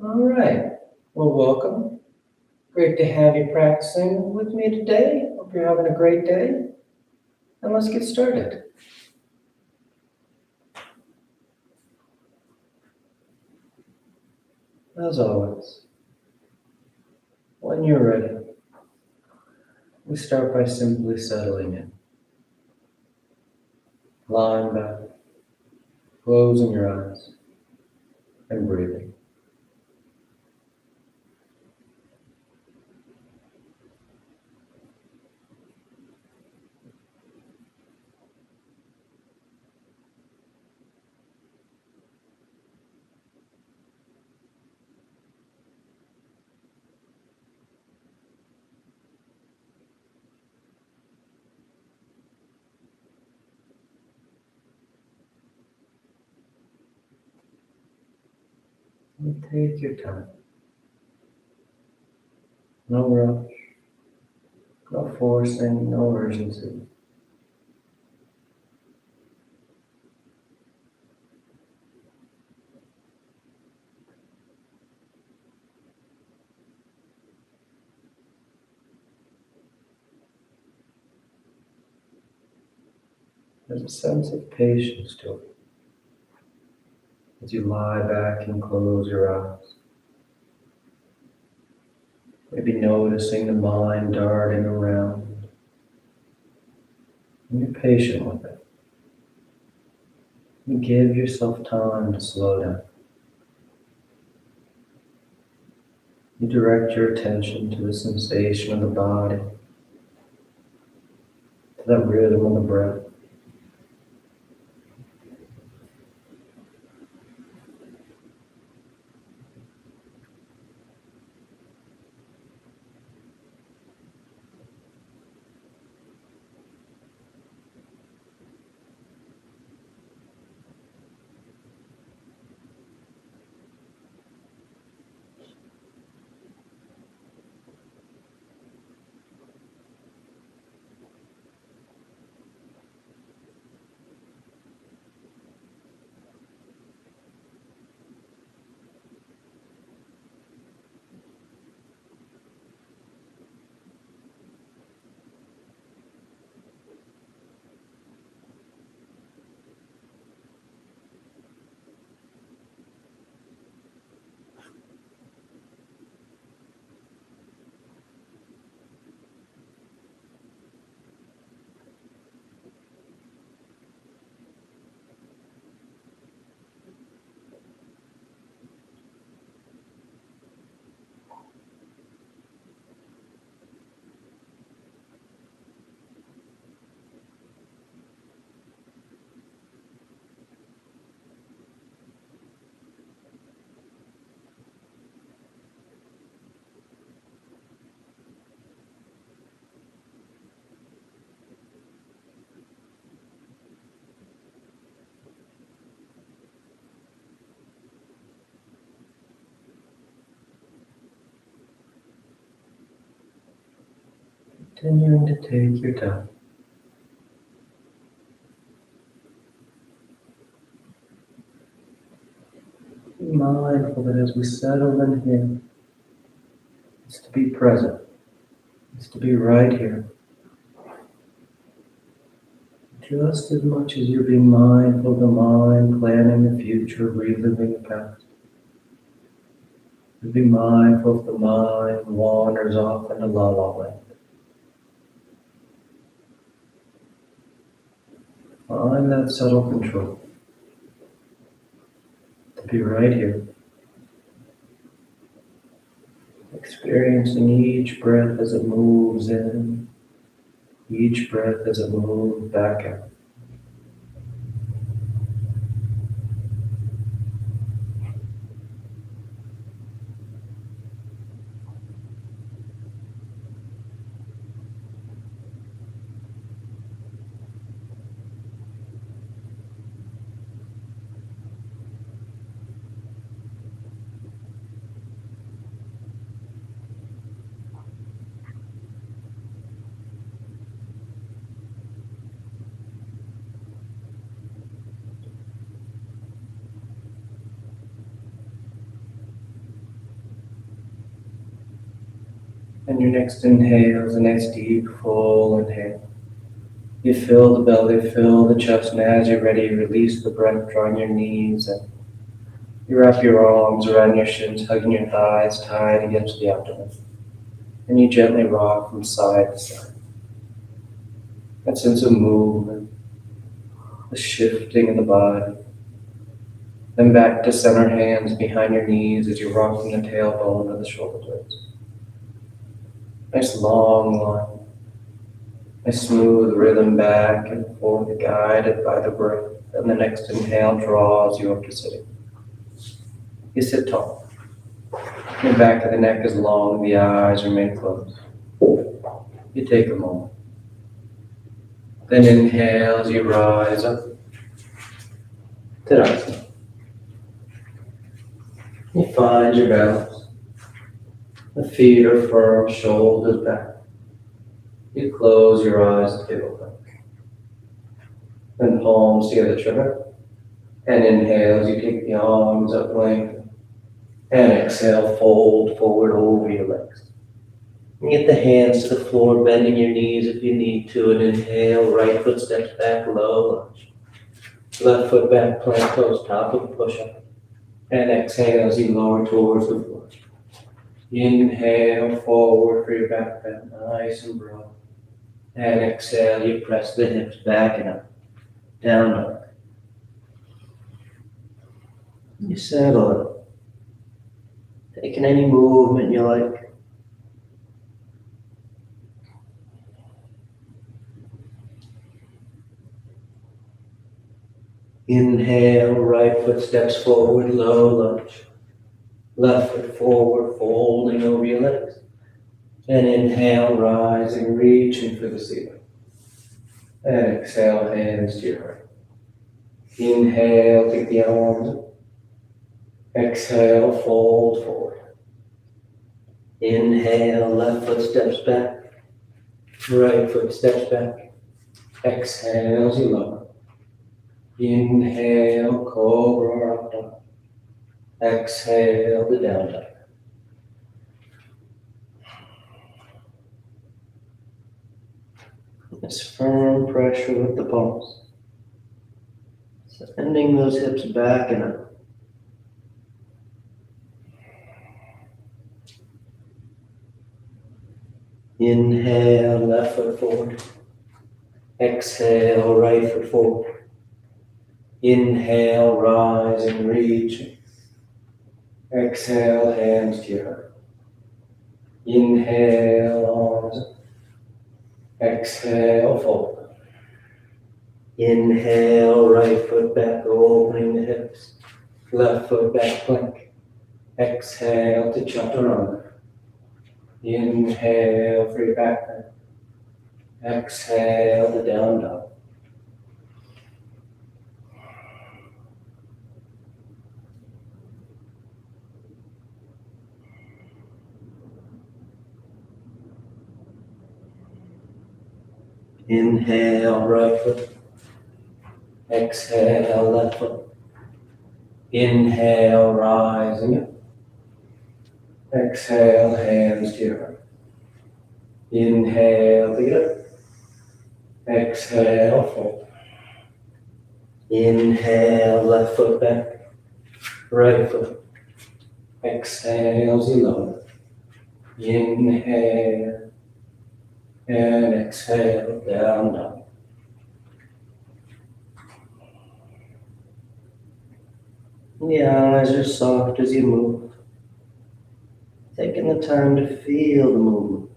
All right. Well, welcome. Great to have you practicing with me today. Hope you're having a great day. And let's get started. As always, when you're ready, we start by simply settling in. Lying back, closing your eyes, and breathing. And take your time. No rush, no forcing, no urgency. There's a sense of patience to it as you lie back and close your eyes. Maybe noticing the mind darting around, and you're patient with it. You give yourself time to slow down. You direct your attention to the sensation of the body, to that rhythm of the breath. Continuing to take your time. Be mindful that as we settle in here, it's to be present. It's to be right here. Just as much as you're being mindful of the mind, planning the future, reliving the past. Be mindful if the mind wanders off into la la land. Find that subtle control. To be right here. Experiencing each breath as it moves in, each breath as it moves back out. And your next inhale is a nice deep, full inhale. You fill the belly, fill the chest, and as you're ready, release the breath, drawing your knees and you wrap your arms around your shins, hugging your thighs tight against the abdomen. And you gently rock from side to side. That sense of movement, the shifting in the body. Then back to center, hands behind your knees as you rock from the tailbone to the shoulder blades. Nice long line. Nice smooth rhythm back and forth, guided by the breath. And the next inhale draws you up to sitting. You sit tall. Your back of the neck is long, the eyes remain closed. You take a moment. Then inhale as you rise up. Tadasana. You find your balance. The feet are firm, shoulders back. You close your eyes and give open. Then palms together, trigger. And inhale as you take the arms up length. And exhale, fold forward over your legs. And get the hands to the floor, bending your knees if you need to. And inhale, right foot steps back, low lunge. Left foot back, plank pose, top of push-up. And exhale as you lower towards the floor. Inhale, forward for your back bend, nice and broad. And exhale, you press the hips back and up, down dog. You settle it. Taking any movement you like. Inhale, right foot steps forward, low lunge. Left foot forward, folding over your legs. And inhale, rising, reaching for the ceiling. And exhale, hands to your heart. Inhale, take the arms up. Exhale, fold forward. Inhale, left foot steps back. Right foot steps back. Exhale as you lower. Inhale, cobra up dog. Exhale, the down dog. This firm pressure with the palms. Sending those hips back and up. Inhale, left foot forward. Exhale, right foot forward. Inhale, rising, reaching. Exhale, hands to your heart. Inhale, arms up. Exhale, fold. Inhale, right foot back, opening the hips. Left foot back, plank. Exhale to chaturanga. Inhale for your back bend. Exhale to down dog. Inhale, right foot. Exhale, left foot. Inhale, rising up. Exhale, hands to your heart. Inhale, to get up. Exhale, fold. Inhale, left foot back. Right foot. Exhale as you lower. Inhale. And exhale, down dog. The eyes are soft as you move. Taking the time to feel the movement.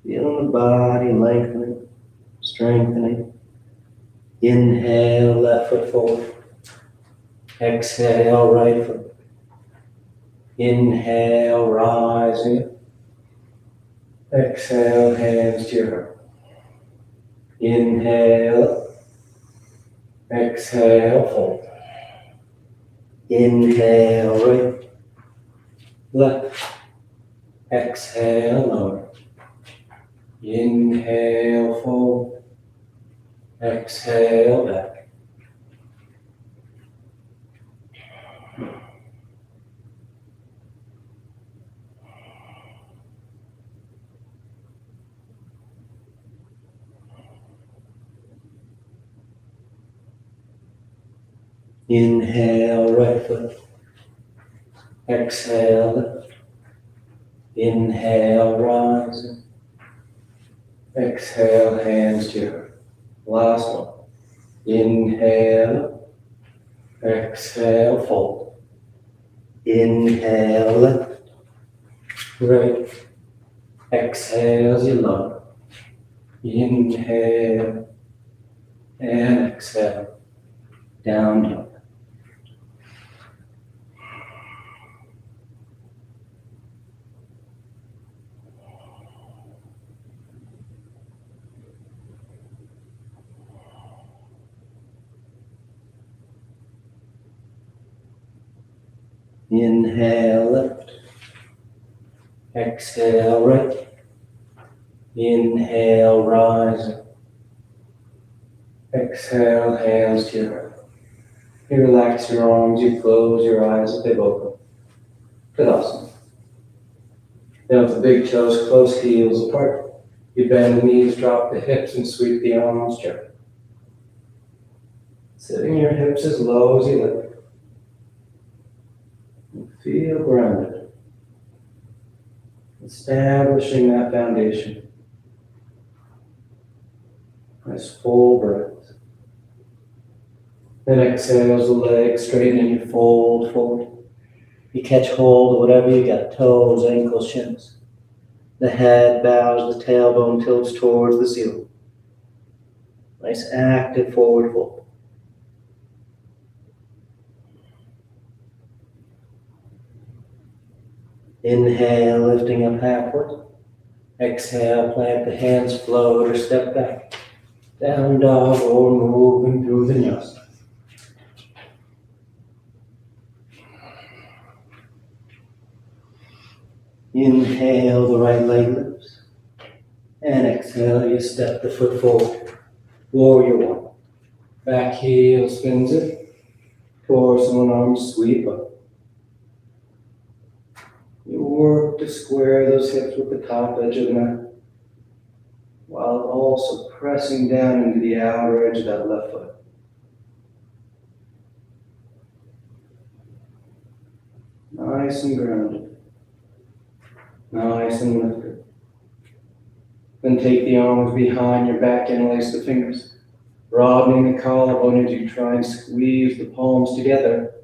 Feeling the body lengthening, strengthening. Inhale, left foot forward. Exhale, right foot. Inhale, rising. Exhale, hands to your heart. Inhale. Exhale, fold. Inhale, right. Left. Exhale, lower. Inhale, fold. Exhale, back. Inhale, right foot. Exhale, lift. Inhale, rise. Exhale, hands to your heart. Last one. Inhale, exhale, fold. Inhale, lift. Right. Exhale as you lower. Inhale and exhale. Down dog. Inhale, lift. Exhale, right. Inhale, rise. Exhale, hands to your heart. You relax your arms, you close your eyes if they've opened. Tadasana. Now with the big toes close, heels apart. You bend the knees, drop the hips, and sweep the arms gently. Sitting your hips as low as you lift. And feel grounded. Establishing that foundation. Nice full breath. Then exhale as the legs straighten and you fold forward. You catch hold of whatever you got, toes, ankles, shins. The head bows, the tailbone tilts towards the ceiling. Nice active forward fold. Inhale, lifting up halfway. Exhale, plant the hands, float or step back. Down dog or moving through the vinyasa. Inhale, the right leg lifts. And exhale, you step the foot forward. Warrior one. Back heel spins it. Torso and arms sweep up. You work to square those hips with the top edge of the mat, while also pressing down into the outer edge of that left foot. Nice and grounded. Nice and lifted. Then take the arms behind your back, interlace the fingers, broadening the collarbone as you try and squeeze the palms together.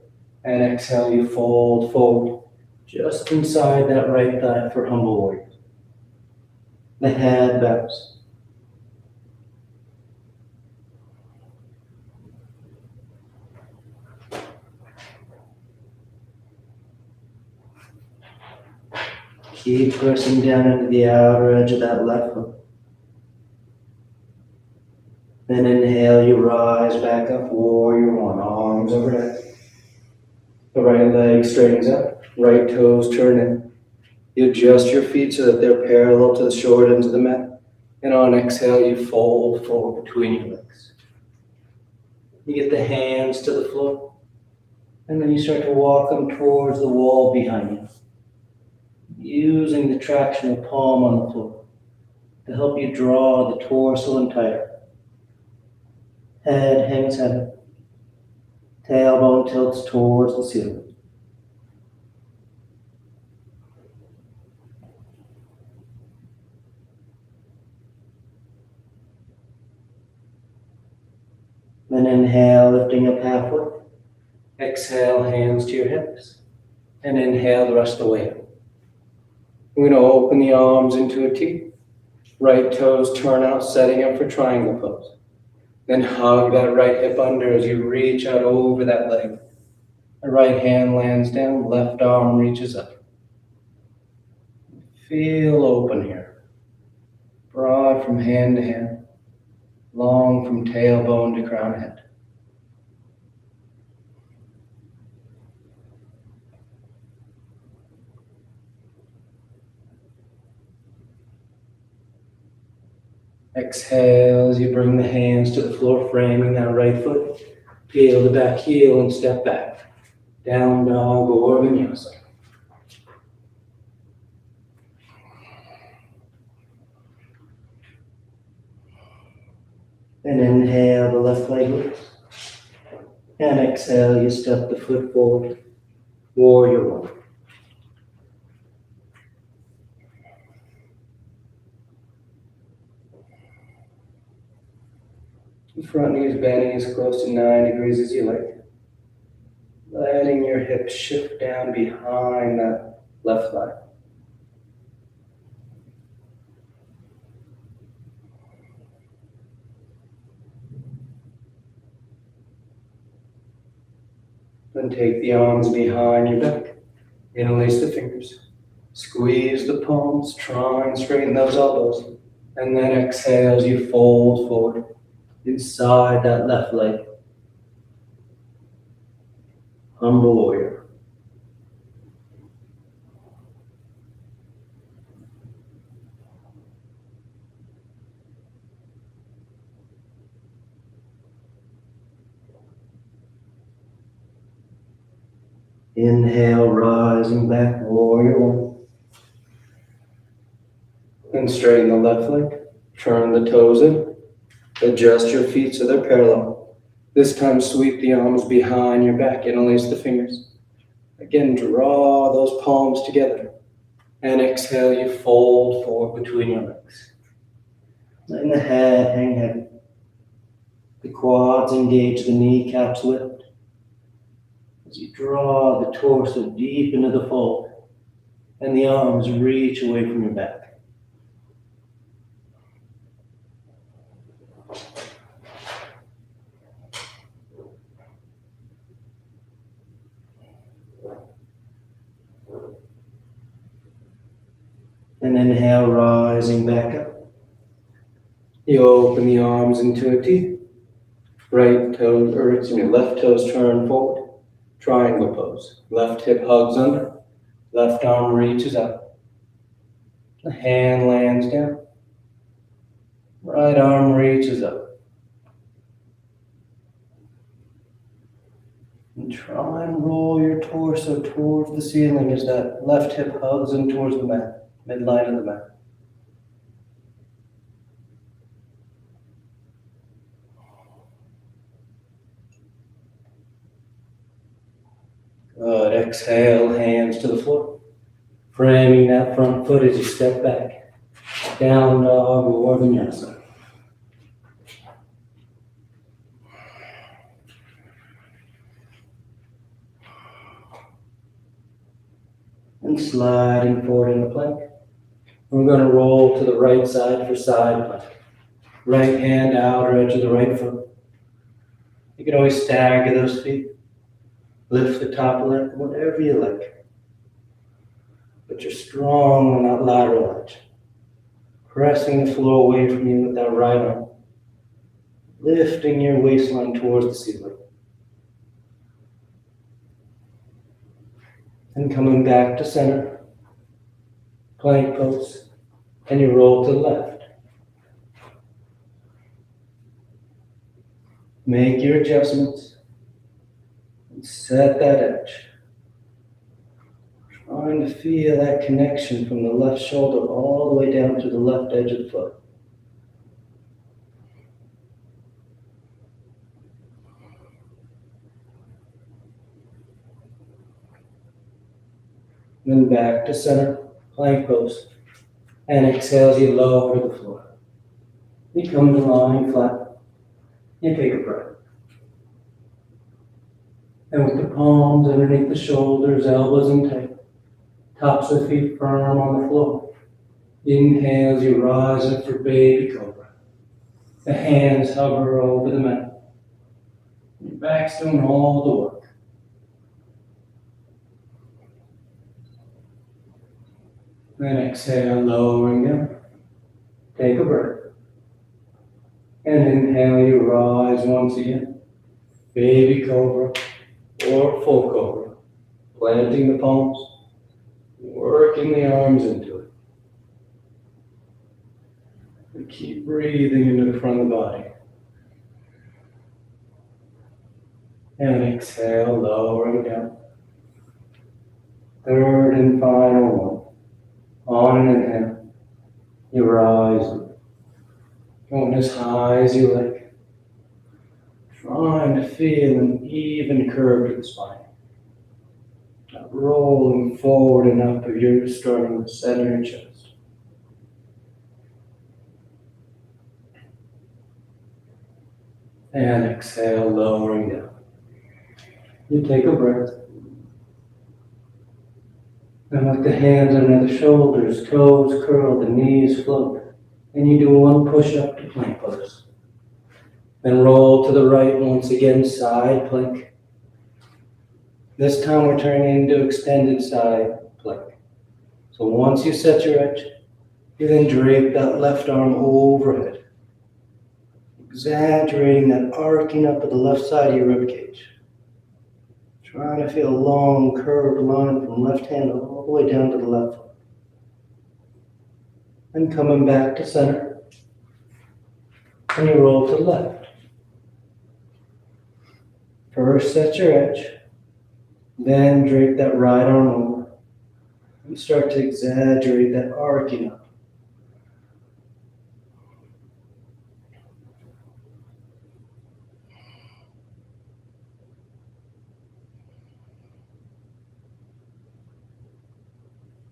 And exhale, you fold forward, just inside that right thigh for humble warrior. The head bows. Keep pressing down into the outer edge of that left foot. Then inhale, you rise back up, warrior one, arms overhead. The right leg straightens up, right toes turn in. You adjust your feet so that they're parallel to the short ends of the mat. And on exhale, you fold forward between your legs. You get the hands to the floor. And then you start to walk them towards the wall behind you, using the traction of palm on the floor to help you draw the torso in tighter. Head hangs heavy. Tailbone tilts towards the ceiling. Then inhale, lifting up halfway. Exhale, hands to your hips. And inhale the rest of the way up. We're going to open the arms into a T. Right toes turn out, setting up for triangle pose. Then hug that right hip under as you reach out over that leg. The right hand lands down, left arm reaches up. Feel open here. Broad from hand to hand. Long from tailbone to crown head. Exhale as you bring the hands to the floor, framing that right foot. Peel the back heel and step back. Down dog or vinyasa. And inhale the left leg lifts. And exhale, you step the foot forward. Warrior one. The front knee is bending as close to 9 degrees as you like. Letting your hips shift down behind that left thigh. Then take the arms behind your back. Interlace the fingers. Squeeze the palms. Try and straighten those elbows. And then exhale as you fold forward inside that left leg. Humble warrior. Inhale, rising back, warrior one. Then straighten the left leg. Turn the toes in. Adjust your feet so they're parallel. This time sweep the arms behind your back. Interlace the fingers. Again, draw those palms together. And exhale, you fold forward between your legs. Letting the head hang heavy. The quads engage, the kneecaps lift. As you draw the torso deep into the fold, and the arms reach away from your back. And inhale, rising back up. You open the arms into a T. Right toes, left toes turn forward. Triangle pose. Left hip hugs under. Left arm reaches up. The hand lands down. Right arm reaches up. And try and roll your torso towards the ceiling as that left hip hugs in towards the mat, midline of the mat. Good. Exhale, hands to the floor. Framing that front foot as you step back. Down dog or vinyasa. And sliding forward in the plank. We're going to roll to the right side for side plank. Right hand outer edge of the right foot. You can always stagger those feet. Lift the top leg, whatever you like. But you're strong on that lateral edge. Pressing the floor away from you with that right arm. Lifting your waistline towards the ceiling. And coming back to center. Plank pose. And you roll to the left. Make your adjustments. Set that edge. Trying to feel that connection from the left shoulder all the way down to the left edge of the foot. Then back to center, plank pose. And exhale as you lower the floor. You come to lying flat. You take a breath. And with the palms underneath the shoulders, elbows in tight, tops of feet firm on the floor. Inhale as you rise up for baby cobra. The hands hover over the mat. Your back's doing all the work. Then exhale, lowering down. Take a breath. And inhale, you rise once again. Baby cobra. Or full cobra, planting the palms, working the arms into it. And keep breathing into the front of the body. And exhale, lowering down. Third and final one. On an inhale, you rise, going as high as you like. Try and trying to feel an even curve to the spine. Now rolling forward and up, if you're starting to center your chest. And exhale, lowering down. You take a breath. And with the hands under the shoulders, toes curled, the knees float. And you do one push-up to plank pose. Then roll to the right once again, side plank. This time we're turning into extended side plank. So once you set your edge, you then drape that left arm overhead, exaggerating that arcing up of the left side of your ribcage. Trying to feel a long curved line from left hand all the way down to the left foot. And coming back to center. And you roll to the left. First set your edge. Then drape that right arm over. And start to exaggerate that arcing up.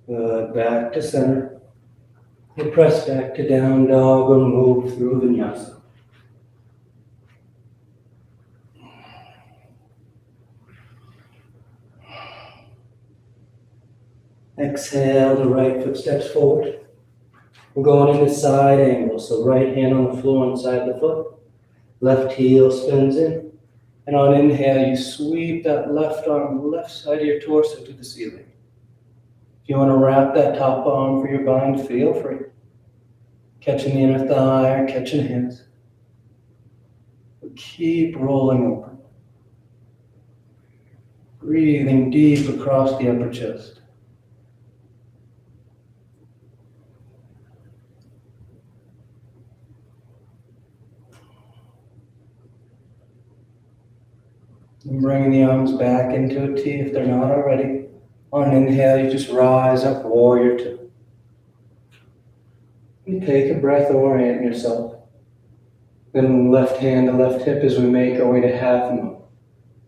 Good, back to center. You press back to down dog or move through vinyasa. Exhale, the right foot steps forward. We're going into side angle, so right hand on the floor inside the foot. Left heel spins in. And on inhale, you sweep that left arm, left side of your torso to the ceiling. If you want to wrap that top arm for your bind, feel free. Catching the inner thigh or catching hands. But keep rolling open. Breathing deep across the upper chest. And bringing the arms back into a T if they're not already. On an inhale, you just rise up, warrior two. You take a breath, orient yourself. Then left hand to left hip as we make our way to half moon.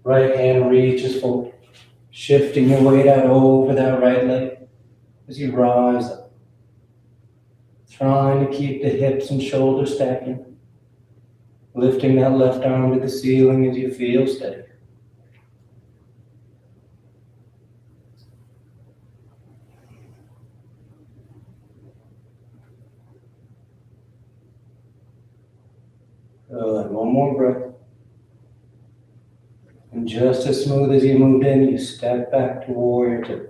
Right hand reaches forward, shifting your weight out over that right leg as you rise up. Trying to keep the hips and shoulders stacking. Lifting that left arm to the ceiling as you feel steady. Good. One more breath. And just as smooth as you moved in, you step back to warrior two.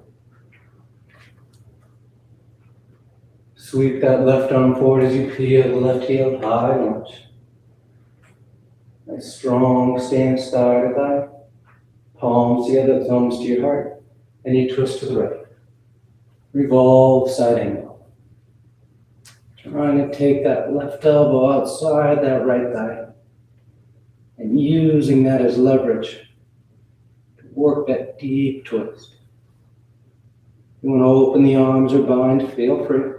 Sweep that left arm forward as you peel the left heel, high lunge. Nice strong stance, thigh to thigh. Palms together, thumbs to your heart. And you twist to the right. Revolve side angle. Trying to take that left elbow outside that right thigh. And using that as leverage to work that deep twist. You want to open the arms or bind, feel free.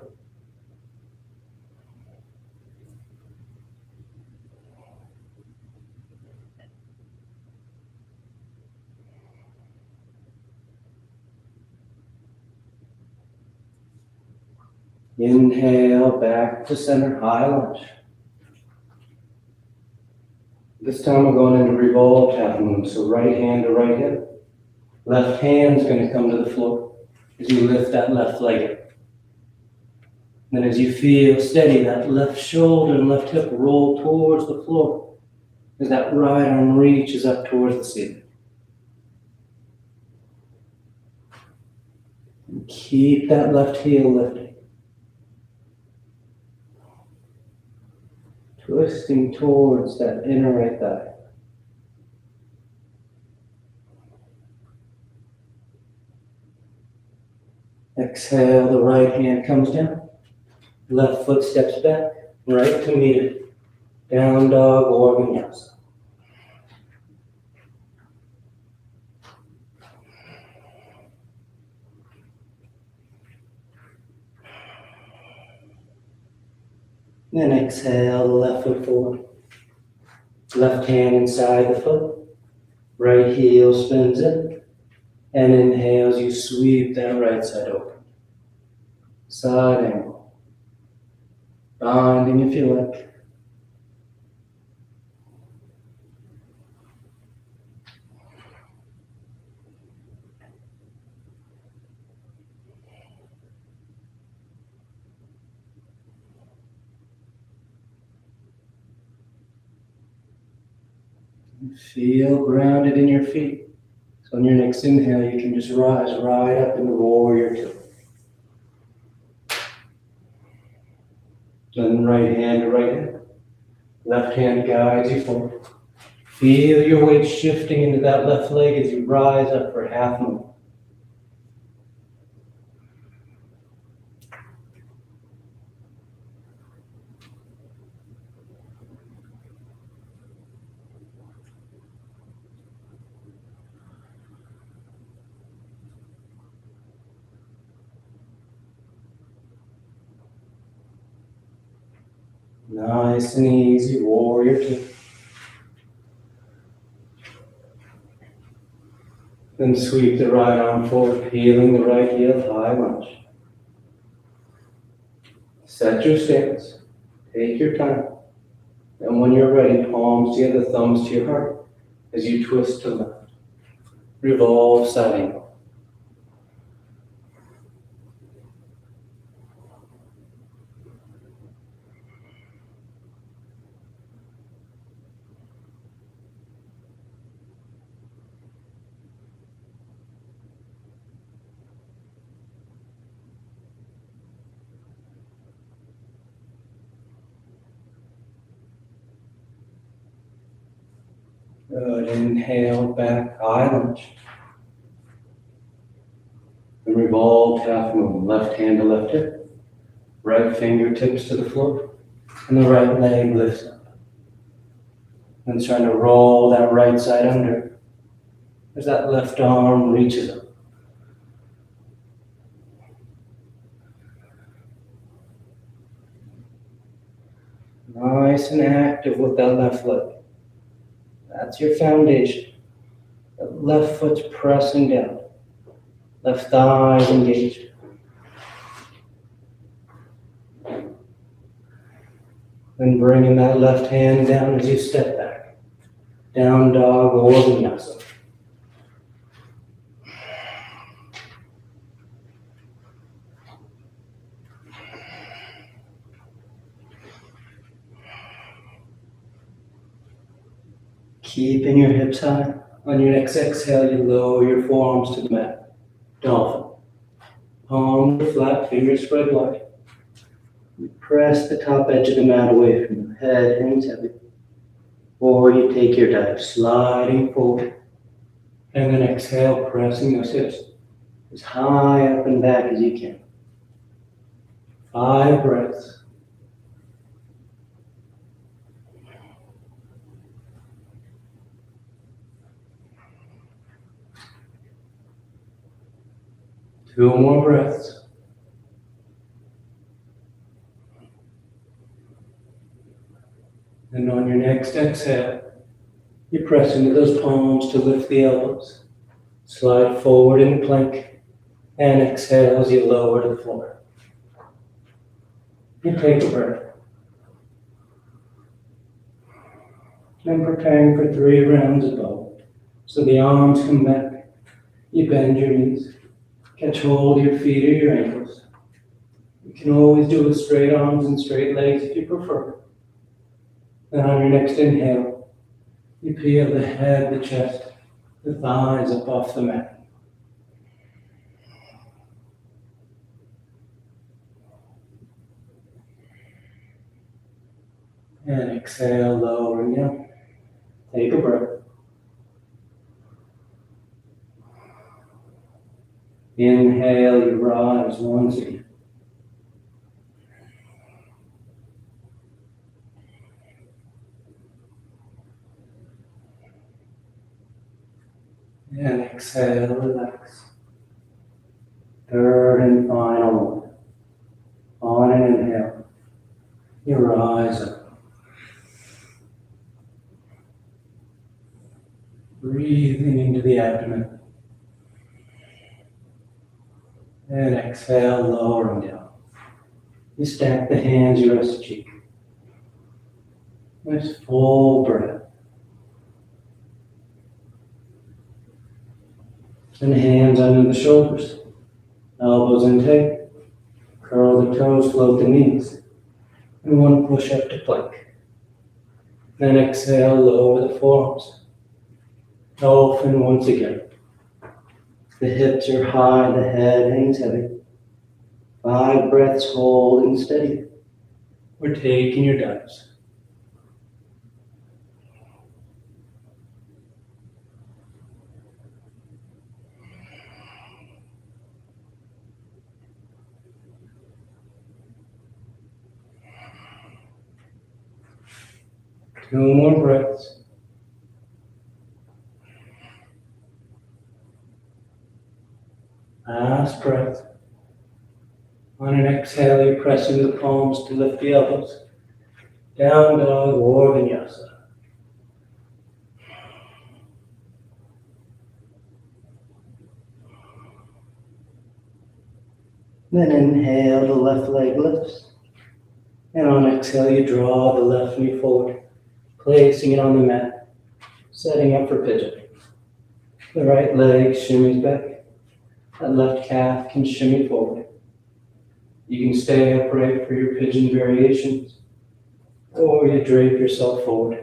Inhale, back to center, high lunge. This time we're going into revolved half moon, so right hand to right hip. Left hand's going to come to the floor as you lift that left leg up. Then as you feel steady, that left shoulder and left hip roll towards the floor as that right arm reaches up towards the ceiling. And keep that left heel lifted. Twisting towards that inner right thigh. Exhale, the right hand comes down. Left foot steps back, right to meet it. Down dog or vinyasa. Then exhale, the left foot forward. Left hand inside the foot. Right heel spins in. And inhales, you sweep that right side open. Side angle. Binding if you like. Feel grounded in your feet. So on your next inhale, you can just rise right up into warrior two. Then right hand to right hand. Left hand guides you forward. Feel your weight shifting into that left leg as you rise up for half moon. Nice and easy, warrior two. Then sweep the right arm forward, peeling the right heel, high lunge. Set your stance. Take your time. And when you're ready, palms together, thumbs to your heart as you twist to the left. Revolve side angle. Good. Inhale, back, high lunge. And revolve half moon. Left hand to left hip. Right fingertips to the floor. And the right leg lifts up. And trying to roll that right side under as that left arm reaches up. Nice and active with that left leg. That's your foundation. The left foot's pressing down. Left thighs engaged. Then bringing that left hand down as you step back. Down dog or vinyasa. Keeping your hips high. On your next exhale, you lower your forearms to the mat. Dolphin. Palms are flat, fingers spread wide. You press the top edge of the mat away from you. Head hangs heavy. Or you take your dive, sliding forward. And then exhale, pressing those hips as high up and back as you can. 5 breaths. Two more breaths. And on your next exhale, you press into those palms to lift the elbows. Slide forward in plank. And exhale as you lower to the floor. You take a breath. And preparing for 3 rounds of bow. So the arms come back. You bend your knees. Catch hold of your feet or your ankles. You can always do it with straight arms and straight legs if you prefer. Then on your next inhale, you peel the head, the chest, the thighs up off the mat. And exhale, lowering down. Take a breath. Inhale, you rise once again. And exhale, relax. Third and final one. On an inhale, you rise up. Breathing into the abdomen. And exhale, lowering down. You stack the hands, you rest the cheek. Nice full breath. And hands under the shoulders. Elbows intake. Curl the toes, float the knees. And one push up to plank. Then exhale, lower the forearms. Dolphin once again. The hips are high, the head hangs heavy. 5 breaths, holding steady. We're taking your dives. Two more breaths. Last breath. On an exhale, you're pressing the palms to lift the elbows. Down dog or vinyasa. Then inhale, the left leg lifts. And on exhale, you draw the left knee forward, placing it on the mat, setting up for pigeon. The right leg shimmies back. That left calf can shimmy forward. You can stay upright for your pigeon variations, or you drape yourself forward.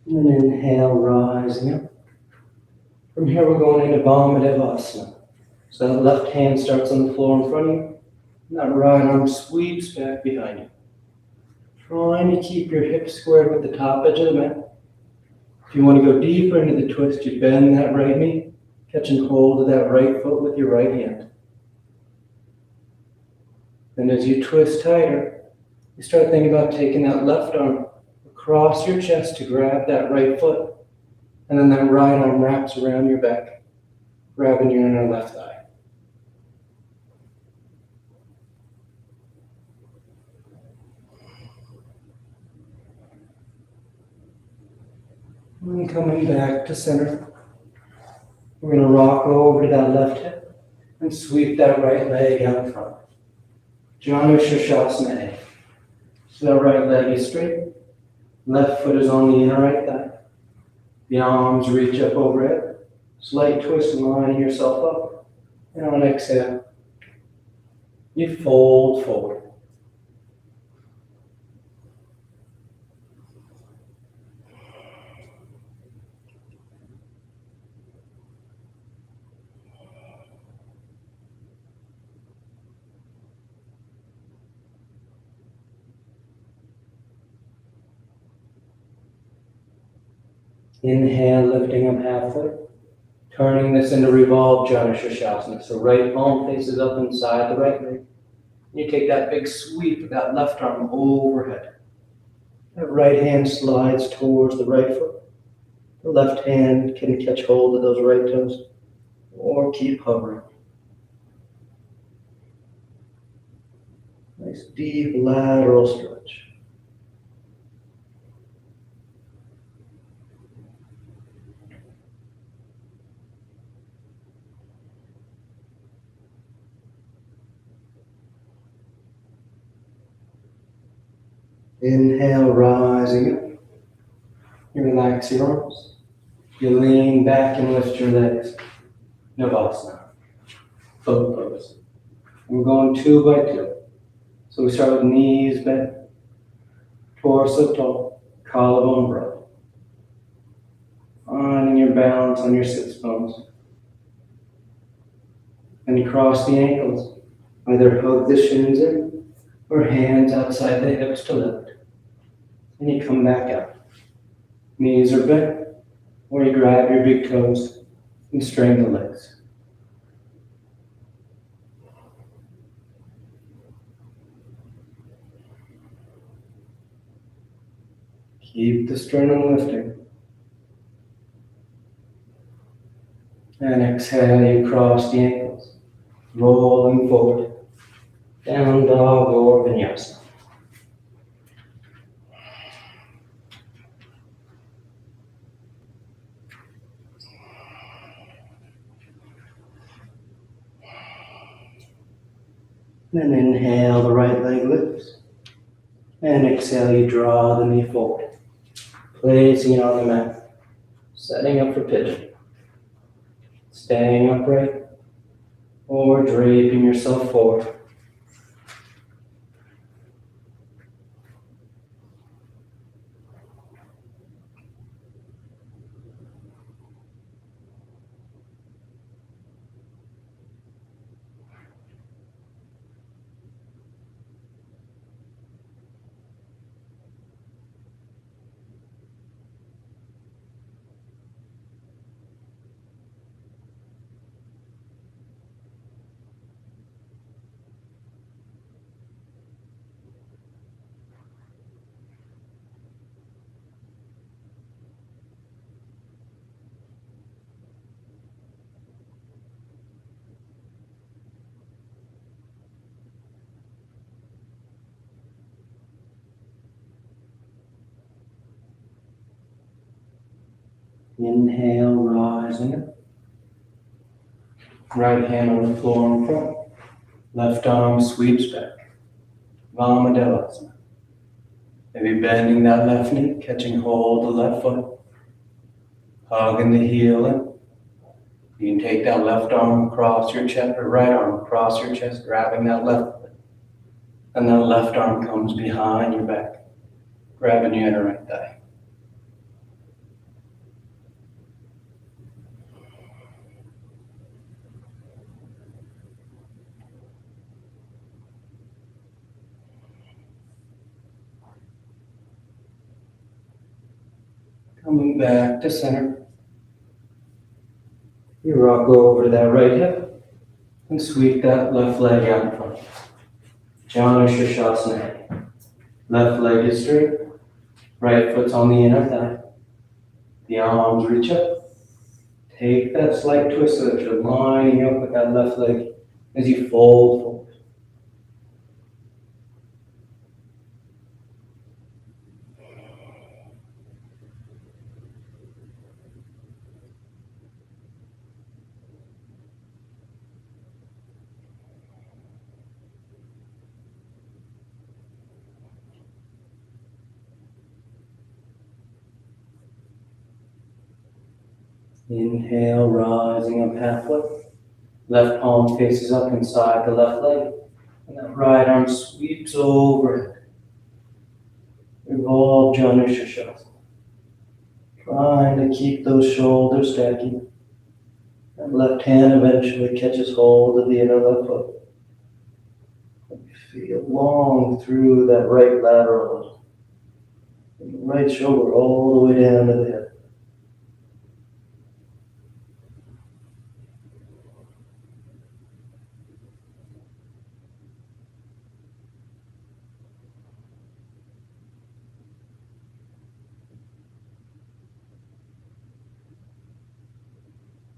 And then inhale, rising up. From here, we're going into Vamadevasana. So that left hand starts on the floor in front of you, and that right arm sweeps back behind you. Trying to keep your hips squared with the top edge of the mat. If you want to go deeper into the twist, you bend that right knee, catching hold of that right foot with your right hand. Then as you twist tighter, you start thinking about taking that left arm across your chest to grab that right foot. And then that right arm wraps around your back, grabbing your inner left thigh. And coming back to center, we're going to rock over to that left hip and sweep that right leg out front. Janu Shirshasana A. So that right leg is straight, left foot is on the inner right thigh. The arms reach up overhead, slight twist, lining yourself up, and on exhale, you fold forward. Inhale, lifting up halfway, turning this into revolved Janu Shirshasana. So right palm faces up inside the right leg. You take that big sweep of that left arm overhead. That right hand slides towards the right foot. The left hand can catch hold of those right toes or keep hovering. Nice deep lateral stretch. Inhale, rising up. You relax your arms. You lean back and lift your legs. Navasana. Foot pose. We're going 2 by 2. So we start with knees bent, torso tall, collarbone broad. Finding your balance on your sits bones. And cross the ankles. Either hug the shins in or hands outside the hips to lift. and you come back up. Knees are bent, or you grab your big toes and strain the legs. Keep the sternum lifting. And exhale, you cross the ankles, rolling forward, down dog or vinyasa. Then inhale, the right leg lifts. And exhale, you draw the knee forward, placing it on the mat, setting up for pigeon. Staying upright or draping yourself forward. Inhale, rising up. Right hand on the floor in front. Left arm sweeps back. Vamadevasana. Maybe bending that left knee, catching hold of the left foot. Hugging the heel in. You can take that left arm across your chest, or right arm across your chest, grabbing that left foot. And that left arm comes behind your back, grabbing your inner right thigh. Coming back to center. You rock over to that right hip and sweep that left leg out in front. Janu Shirshasana. Left leg is straight, right foot's on the inner thigh. The arms reach up. Take that slight twist so that you're lining up with that left leg as you fold forward. Inhale, rising up halfway. Left palm faces up inside the left leg. And that right arm sweeps overhead. Revolve Janu Shirshasana. Trying to keep those shoulders stacking. That left hand eventually catches hold of the inner left foot. Feel long through that right lateral. Right shoulder all the way down to the hip.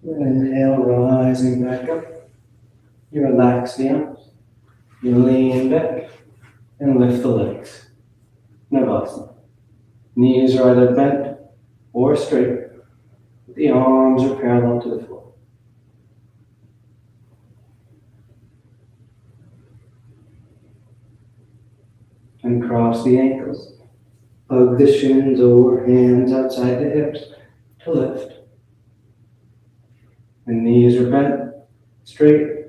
Inhale, rising back up. You relax the arms. You lean back and lift the legs. Navasana. Knees are either bent or straight. The arms are parallel to the floor. And cross the ankles. Hug the shins or hands outside the hips to lift. The knees are bent, straight.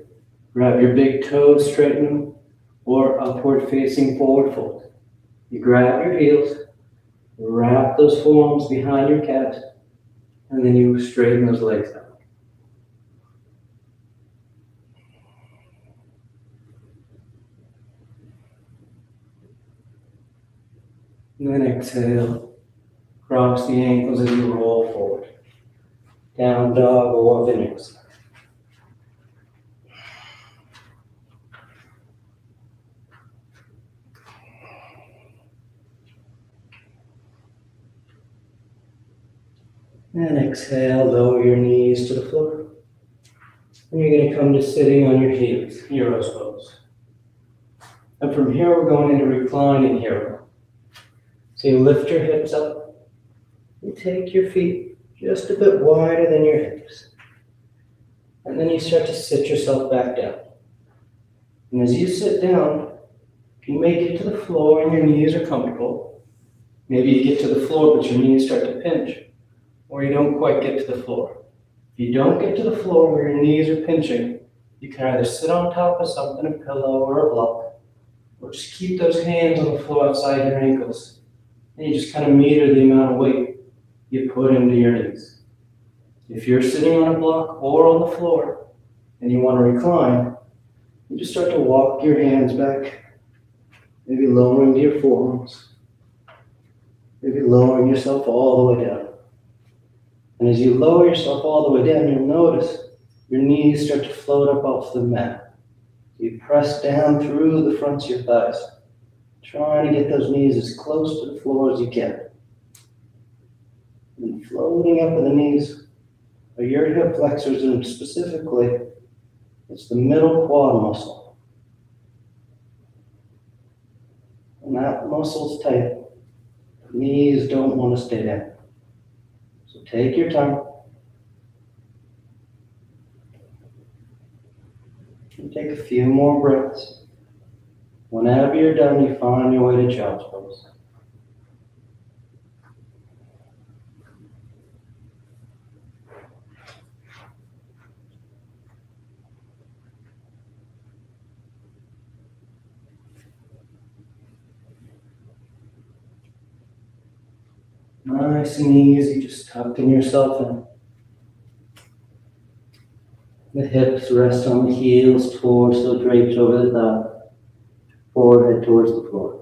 Grab your big toes, straighten them, or upward facing forward fold. You grab your heels, wrap those forearms behind your calves, and then you straighten those legs out. And then exhale. Cross the ankles as you roll forward. Down dog or Vinyasa. And exhale, lower your knees to the floor. And you're going to come to sitting on your heels, hero pose. And from here, we're going into reclining hero. So you lift your hips up. You take your feet just a bit wider than your hips. And then you start to sit yourself back down. And as you sit down, you may get to the floor and your knees are comfortable. Maybe you get to the floor, but your knees start to pinch. Or you don't quite get to the floor. If you don't get to the floor where your knees are pinching, you can either sit on top of something, a pillow or a block, or just keep those hands on the floor outside your ankles. And you just kind of meter the amount of weight you put into your knees. If you're sitting on a block or on the floor and you want to recline, you just start to walk your hands back, maybe lowering to your forearms, maybe lowering yourself all the way down. And as you lower yourself all the way down, you'll notice your knees start to float up off the mat. You press down through the fronts of your thighs, trying to get those knees as close to the floor as you can. And floating up with the knees are your hip flexors, and specifically, it's the middle quad muscle. And that muscle's tight. The knees don't want to stay down. So take your time. And take a few more breaths. Whenever you're done, you find your way to child's pose. Nice and easy, just tucking yourself in. The hips rest on the heels, torso draped over the thigh, forehead towards the floor.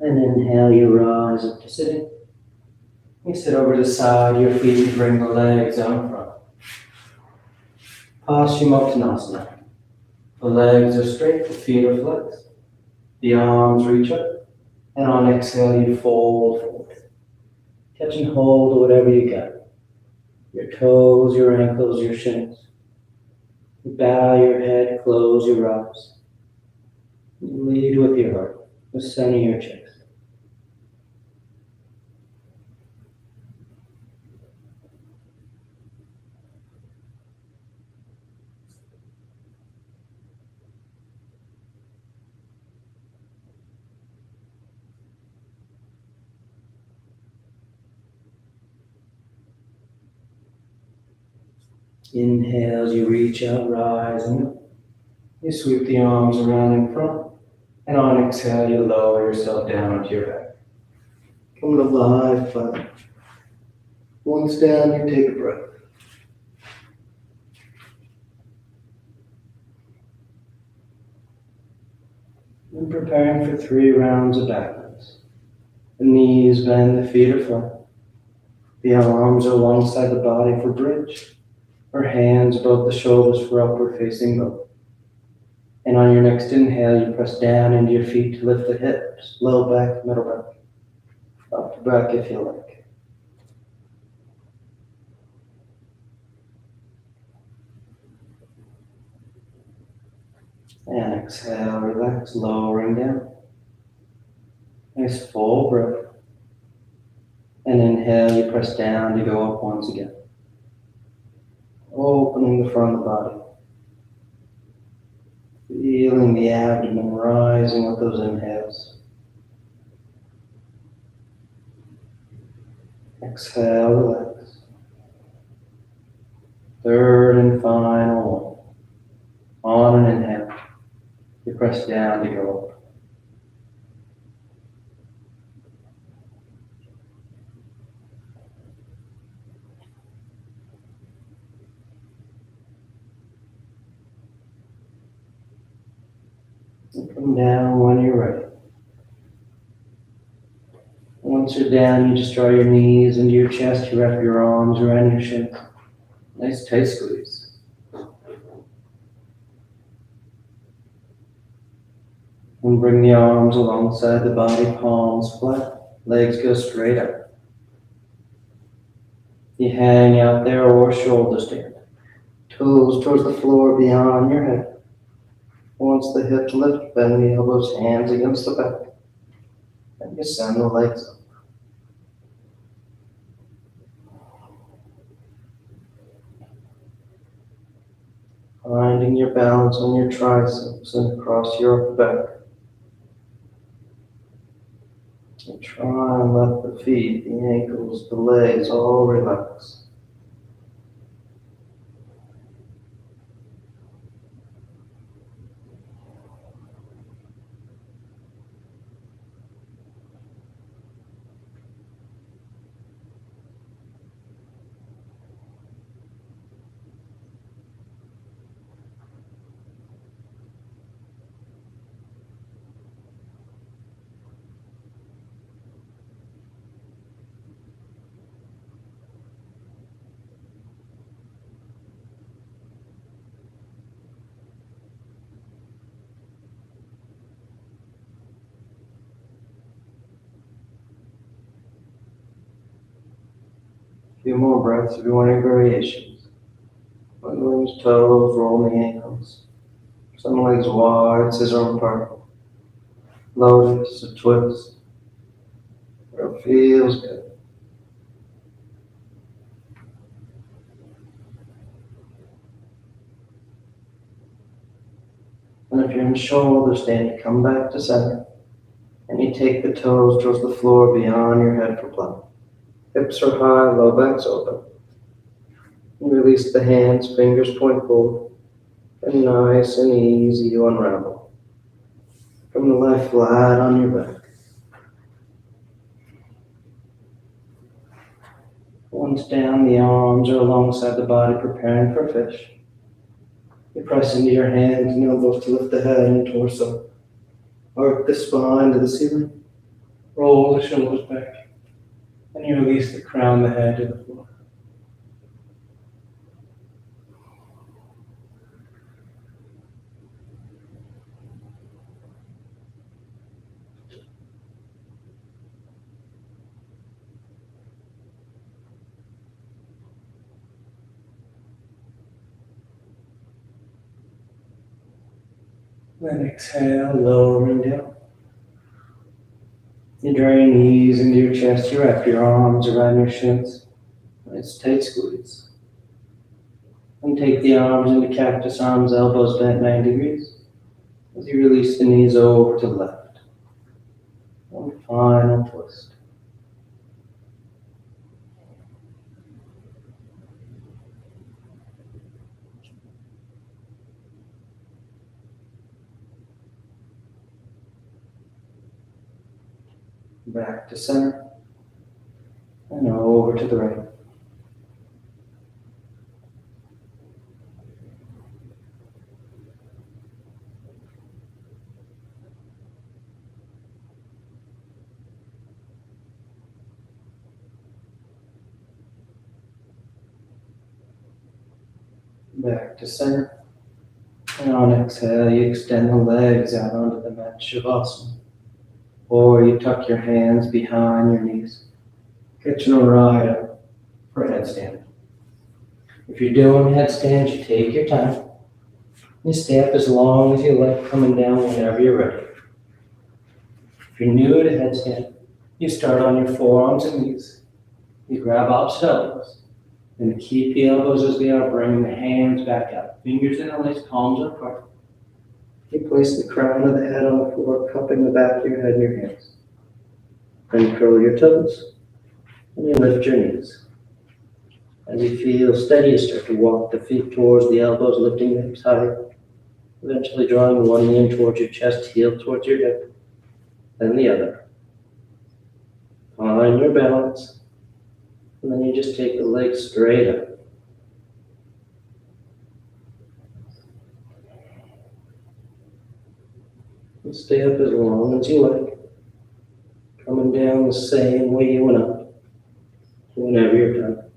And inhale, you rise up to sitting. You sit over to the side, your feet, and bring the legs out in front. Paschimottanasana. The legs are straight, the feet are flexed. The arms reach up. And on exhale, you fold forward. Catch and hold whatever you got. Your toes, your ankles, your shins. You bow your head, close your eyes. You lead with your heart, the center of your chest. Inhale as you reach out, rising up. You sweep the arms around in front. And on exhale, you lower yourself down to your back. Come to live five. Once down, you take a breath. And preparing for 3 rounds of back bends. The knees bend, the feet are flat. The arms are alongside the body for bridge, or hands above the shoulders for upward facing bow. And on your next inhale, you press down into your feet to lift the hips, low back, middle back, upper back if you like. And exhale, relax, lowering down. Nice full breath. And inhale, you press down to go up once again. Opening the front of the body. Feeling the abdomen rising with those inhales. Exhale, relax. Third and final one. On an inhale, you press down to go up. And come down when you're ready. Once you're down, you just draw your knees into your chest, you wrap your arms around your shins. Nice tight squeeze. And bring the arms alongside the body, palms flat, legs go straight up. You hang out there or shoulder stand. Toes towards the floor beyond your head. Once the hips lift, bend the elbows, hands against the back. And you send the legs up. Finding your balance on your triceps and across your upper back. And try and let the feet, the ankles, the legs all relax. A few more breaths if you want any variations. Wiggling your toes, rolling the ankles. Some legs wide, scissor apart. Lotus, a twist. Where it feels good. And if you're in shoulder stand, you come back to center. And you take the toes towards the floor beyond your head for plank. Hips are high, low back's open. And release the hands, fingers point forward. And nice and easy you unravel. Come to lie flat on your back. Once down, the arms are alongside the body, preparing for fish. You press into your hands and elbows to lift the head and torso. Arc the spine to the ceiling. Roll the shoulders back. And you release the crown, the head to the floor. Then exhale, lowering down. You draw your knees into your chest, you wrap your arms around your shins. Nice tight squeeze. And take the arms into cactus arms, elbows bent 90 degrees. As you release the knees over to the left. One final twist. Back to center. And over to the right. Back to center. And on exhale, you extend the legs out onto the mat, Shavasana. Or you tuck your hands behind your knees. Kitchen right up for a headstand. If you're doing headstands, you take your time. You stay up as long as you like, coming down whenever you're ready. If you're new to headstand, you start on your forearms and knees. You grab opposite elbows. And keep the elbows as they are, bring the hands back up. Fingers in the lace, palms are apart. You place the crown of the head on the floor, cupping the back of your head in your hands. Then curl your toes. And you lift your knees. As you feel steady, you start to walk the feet towards the elbows, lifting the hips higher. Eventually drawing one knee in towards your chest, heel towards your hip, then the other. Find your balance. And then you just take the legs straight up. And stay up as long as you like. Coming down the same way you went up. Whenever you're done.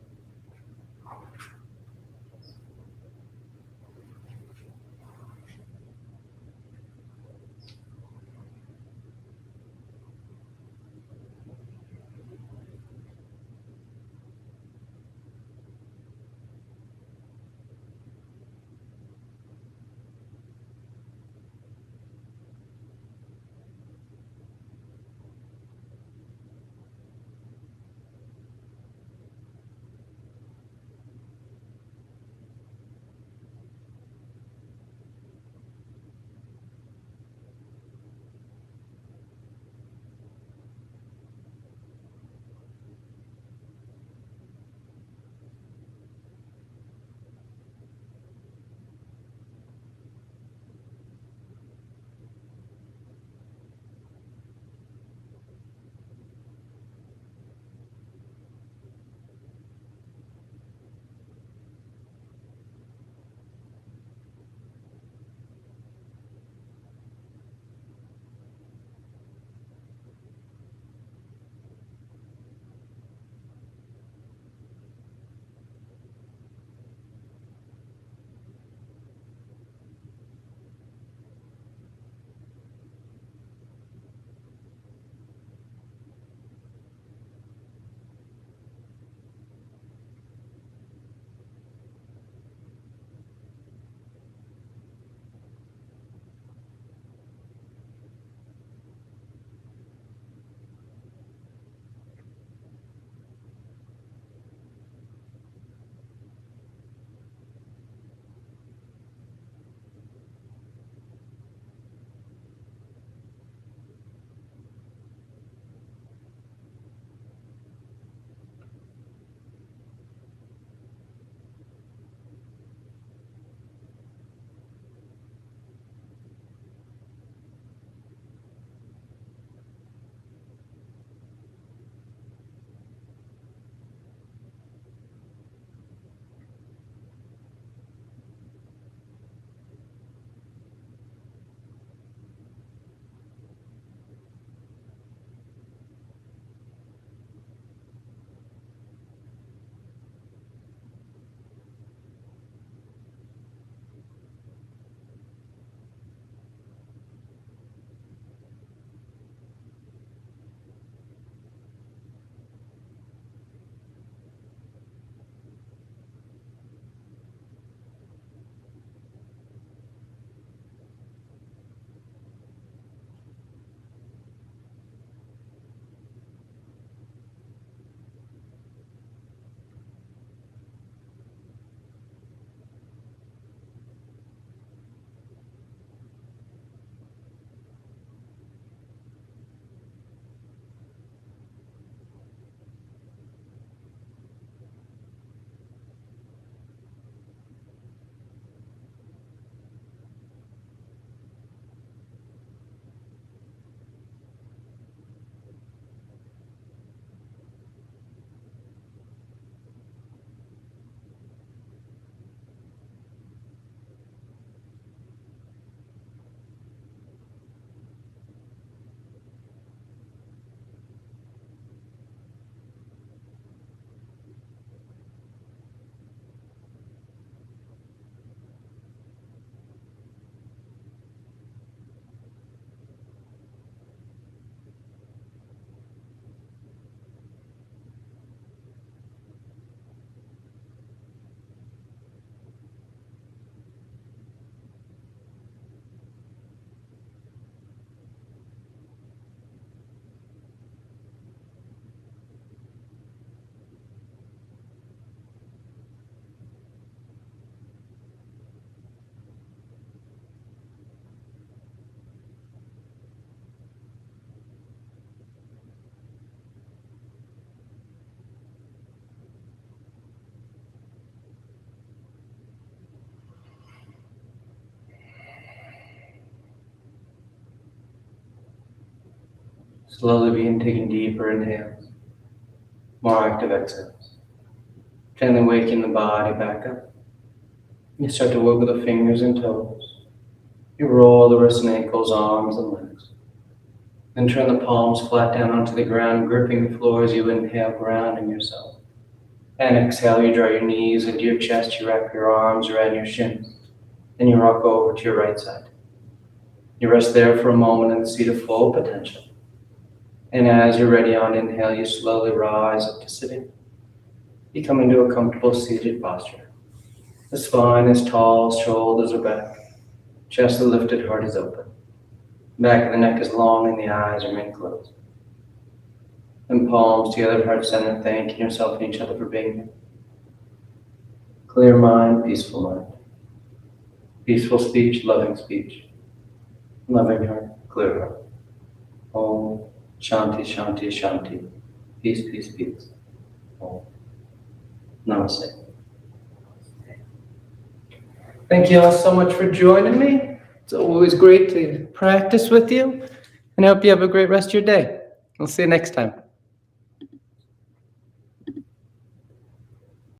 Slowly begin taking deeper inhales, more active exhales. Gently waking the body back up. You start to wiggle the fingers and toes. You roll the wrists and ankles, arms and legs. Then turn the palms flat down onto the ground, gripping the floor as you inhale, grounding yourself. And exhale, you draw your knees into your chest, you wrap your arms around your shins. Then you rock over to your right side. You rest there for a moment and see the full potential. And as you're ready on inhale, you slowly rise up to sitting. You come into a comfortable seated posture. The spine is tall, shoulders are back. Chest is lifted, heart is open. Back of the neck is long and the eyes remain closed. And palms together, heart center, thanking yourself and each other for being here. Clear mind, peaceful mind. Peaceful speech, loving speech. Loving heart, clear heart. Om Shanti, Shanti, Shanti. Peace, peace, peace. Om. Namaste. Thank you all so much for joining me. It's always great to practice with you. And I hope you have a great rest of your day. We'll see you next time.